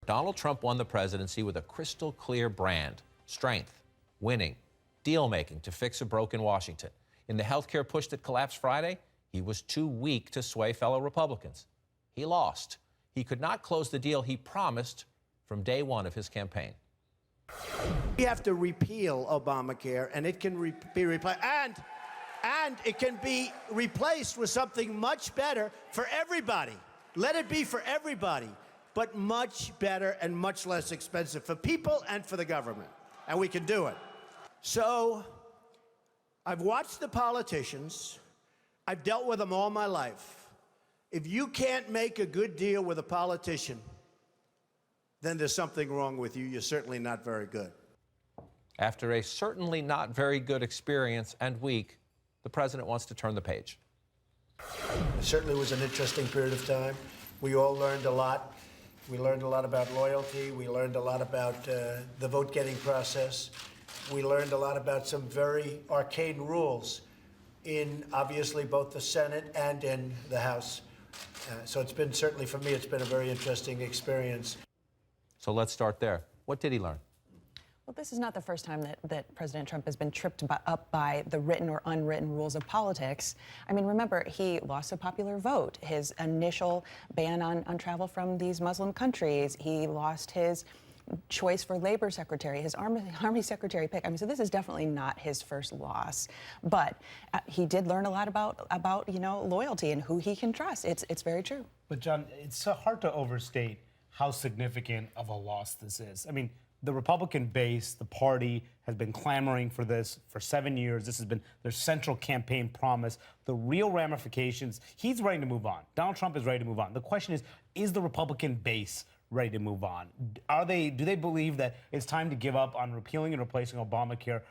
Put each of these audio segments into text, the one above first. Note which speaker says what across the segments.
Speaker 1: Donald Trump won the presidency with a crystal clear brand: strength, winning, deal-making to fix a broken Washington. In the health care push that collapsed Friday, he was too weak to sway fellow Republicans. He lost. He could not close the deal he promised from day one of his campaign.
Speaker 2: We have to repeal Obamacare, and it can be replaced, and it can be replaced with something much better for everybody. Let it be for everybody, but much better and much less expensive for people and for the government. And we can do it. So I've watched the politicians. I've dealt with them all my life. If you can't make a good deal with a politician, then there's something wrong with you. You're certainly not very good.
Speaker 1: After a certainly not very good experience and week, the president wants to turn the page.
Speaker 2: It certainly was an interesting period of time. We all learned a lot. We learned a lot about loyalty. We learned a lot about the vote-getting process. We learned a lot about some very arcane rules in, obviously, both the Senate and in the House. So it's been, certainly for me, it's been a very interesting experience.
Speaker 1: So let's start there. What did he learn?
Speaker 3: Well, this is not the first time that President Trump has been tripped up by the written or unwritten rules of politics. I mean, remember, he lost a popular vote. His initial ban on travel from these Muslim countries. He lost his choice for labor secretary, his army secretary pick. I mean, so this is definitely not his first loss. But he did learn a lot about loyalty and who he can trust. It's very true.
Speaker 4: But, John, it's so hard to overstate how significant of a loss this is. I mean, the Republican base, the party, has been clamoring for this for 7 years. This has been their central campaign promise. The real ramifications, he's ready to move on. Donald Trump is ready to move on. The question is the Republican base ready to move on? Do they believe that it's time to give up on repealing and replacing Obamacare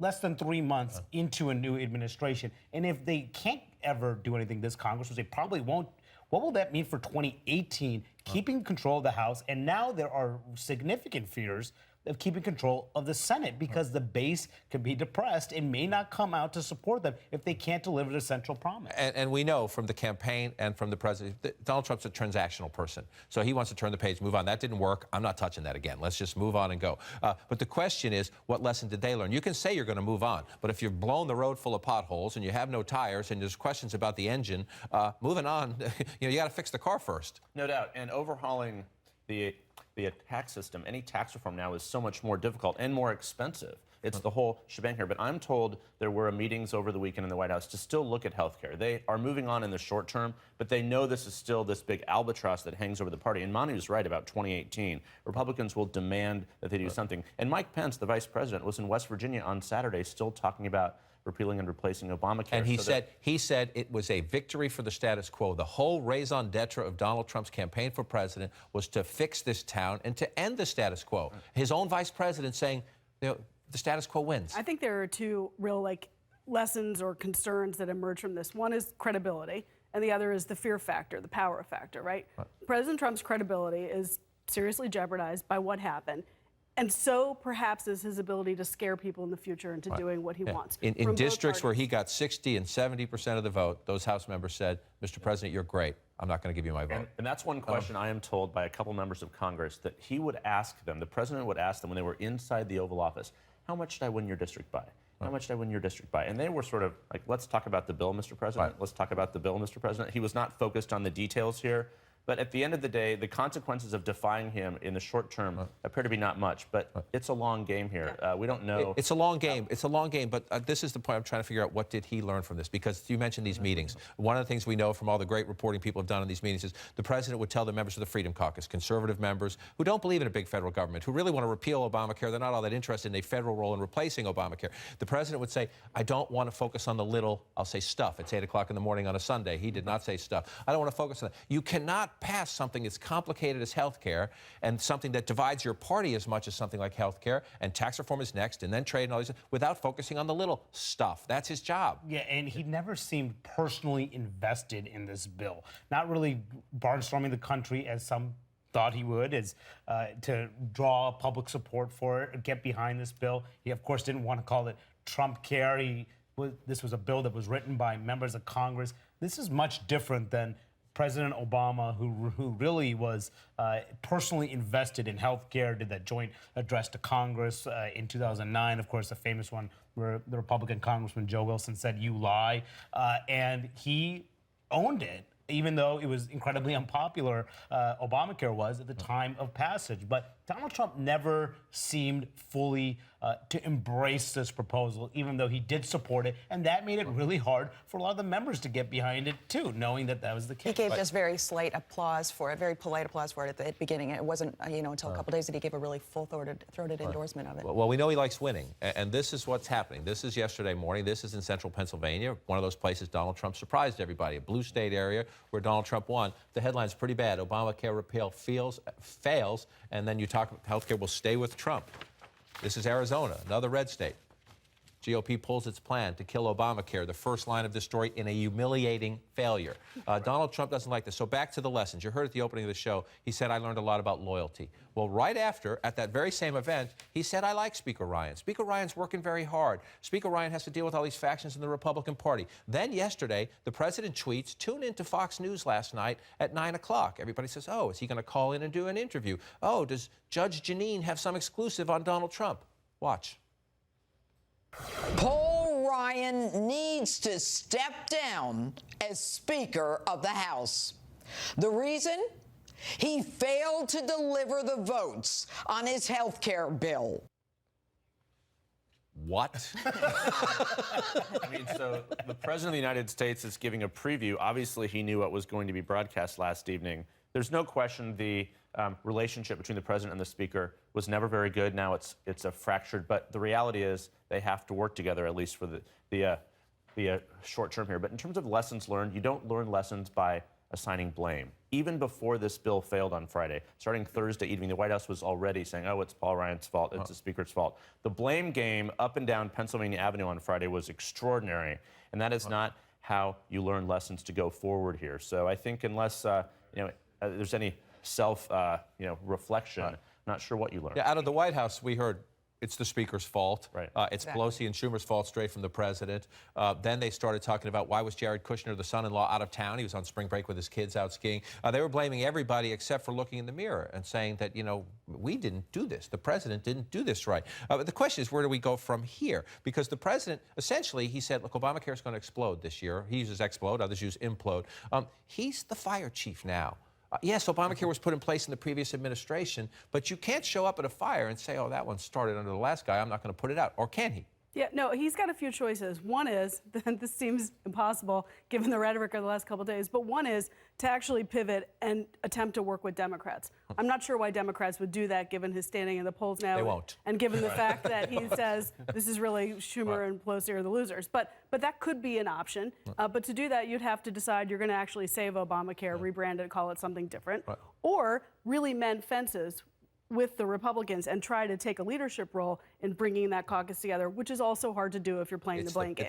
Speaker 4: less than 3 months into a new administration? And if they can't ever do anything this Congress, which they probably won't, what will that mean for 2018, keeping control of the House? And now there are significant fears of keeping control of the Senate because the base could be depressed and may not come out to support them if they can't deliver the central promise.
Speaker 1: And we know from the campaign and from the president that Donald Trump's a transactional person. So he wants to turn the page, move on. That didn't work. I'm not touching that again. Let's just move on and go. But the question is, what lesson did they learn? You can say you're going to move on, but if you've blown the road full of potholes and you have no tires and there's questions about the engine, moving on, you got to fix the car first.
Speaker 5: No doubt. And overhauling the tax system, any tax reform now is so much more difficult and more expensive. It's the whole shebang here. But I'm told there were meetings over the weekend in the White House to still look at health care. They are moving on in the short term, but they know this is still this big albatross that hangs over the party. And Monty was right about 2018. Republicans will demand that they do something. And Mike Pence, the vice president, was in West Virginia on Saturday still talking about repealing and replacing Obamacare.
Speaker 1: And he said it was a victory for the status quo. The whole raison d'etre of Donald Trump's campaign for president was to fix this town and to end the status quo. His own vice president saying, the status quo wins.
Speaker 6: I think there are two real lessons or concerns that emerge from this. One is credibility, and the other is the fear factor, the power factor, right? President Trump's credibility is seriously jeopardized by what happened. And so perhaps is his ability to scare people in the future into doing what he wants.
Speaker 1: In districts where he got 60 and 70% of the vote, those House members said, Mr. President, you're great. I'm not going to give you my vote.
Speaker 5: And that's one question I am told by a couple members of Congress that he would ask them, the president would ask them when they were inside the Oval Office, how much did I win your district by? How much did I win your district by? And they were sort of like, let's talk about the bill, Mr. President. Let's talk about the bill, Mr. President. He was not focused on the details here. But at the end of the day, the consequences of defying him in the short term appear to be not much. But it's a long game here. We don't know.
Speaker 1: It's a long game. It's a long game. But this is the point I'm trying to figure out. What did he learn from this? Because you mentioned these meetings. One of the things we know from all the great reporting people have done in these meetings is the president would tell the members of the Freedom Caucus, conservative members who don't believe in a big federal government, who really want to repeal Obamacare. They're not all that interested in a federal role in replacing Obamacare. The president would say, I don't want to focus on the little, I'll say stuff. It's 8 o'clock in the morning on a Sunday. He did not say stuff. I don't want to focus on that. You cannot pass something as complicated as health care and something that divides your party as much as something like health care, and tax reform is next, and then trade and all these, without focusing on the little stuff. That's his job.
Speaker 4: Yeah, and he never seemed personally invested in this bill. Not really barnstorming the country as some thought he would, as to draw public support for it, get behind this bill. He, of course, didn't want to call it Trump Care. This was a bill that was written by members of Congress. This is much different than President Obama, who really was personally invested in healthcare, did that joint address to Congress in 2009, of course, the famous one where the Republican Congressman Joe Wilson said, "You lie," and he owned it, even though it was incredibly unpopular, Obamacare was at the time of passage. But Donald Trump never seemed fully to embrace this proposal, even though he did support it. And that made it really hard for a lot of the members to get behind it, too, knowing that that was the case.
Speaker 3: He gave just very slight applause for it, very polite applause for it at the beginning. It wasn't, until a couple days that he gave a really full-throated endorsement of it.
Speaker 1: Well, we know he likes winning, and this is what's happening. This is yesterday morning. This is in central Pennsylvania, one of those places Donald Trump surprised everybody, a blue state area where Donald Trump won. The headline's pretty bad. Obamacare repeal fails, and then you talk about healthcare will stay with Trump. This is Arizona, another red state. GOP pulls its plan to kill Obamacare, the first line of this story, in a humiliating failure. Donald Trump doesn't like this. So back to the lessons. You heard at the opening of the show, he said, I learned a lot about loyalty. Well, right after, at that very same event, he said, I like Speaker Ryan. Speaker Ryan's working very hard. Speaker Ryan has to deal with all these factions in the Republican Party. Then yesterday, the president tweets, tune into Fox News last night at 9 o'clock. Everybody says, oh, is he going to call in and do an interview? Oh, does Judge Jeanine have some exclusive on Donald Trump? Watch.
Speaker 7: Paul Ryan needs to step down as Speaker of the House. The reason? He failed to deliver the votes on his health care bill.
Speaker 1: What?
Speaker 5: I mean, so the President of the United States is giving a preview. Obviously, he knew what was going to be broadcast last evening. There's no question the relationship between the President and the Speaker was never very good. Now it's a fractured, but the reality is they have to work together, at least for the short term here. But in terms of lessons learned, you don't learn lessons by assigning blame. Even before this bill failed on Friday, starting Thursday evening, the White House was already saying, oh, it's Paul Ryan's fault, it's the Speaker's fault. The blame game up and down Pennsylvania Avenue on Friday was extraordinary, and that is not how you learn lessons to go forward here. So I think unless there's any self-reflection, not sure what you learned.
Speaker 1: Yeah, out of the White House, we heard it's the Speaker's fault.
Speaker 5: Right.
Speaker 1: It's Pelosi and Schumer's fault straight from the president. Then they started talking about why was Jared Kushner, the son-in-law, out of town? He was on spring break with his kids out skiing. They were blaming everybody except for looking in the mirror and saying that, we didn't do this. The president didn't do this right. But the question is, where do we go from here? Because the president, essentially, he said, look, Obamacare is going to explode this year. He uses explode, others use implode. He's the fire chief now. Yes, Obamacare was put in place in the previous administration, but you can't show up at a fire and say, oh, that one started under the last guy, I'm not going to put it out. Or can he?
Speaker 6: Yeah, no, he's got a few choices. One is, this seems impossible given the rhetoric of the last couple of days, but one is to actually pivot and attempt to work with Democrats. I'm not sure why Democrats would do that given his standing in the polls now.
Speaker 1: They won't.
Speaker 6: And given the fact that he says this is really Schumer and Pelosi are the losers. But that could be an option. But to do that, you'd have to decide you're going to actually save Obamacare, rebrand it, call it something different, or really mend fences with the Republicans and try to take a leadership role in bringing that caucus together, which is also hard to do if you're playing the blame game.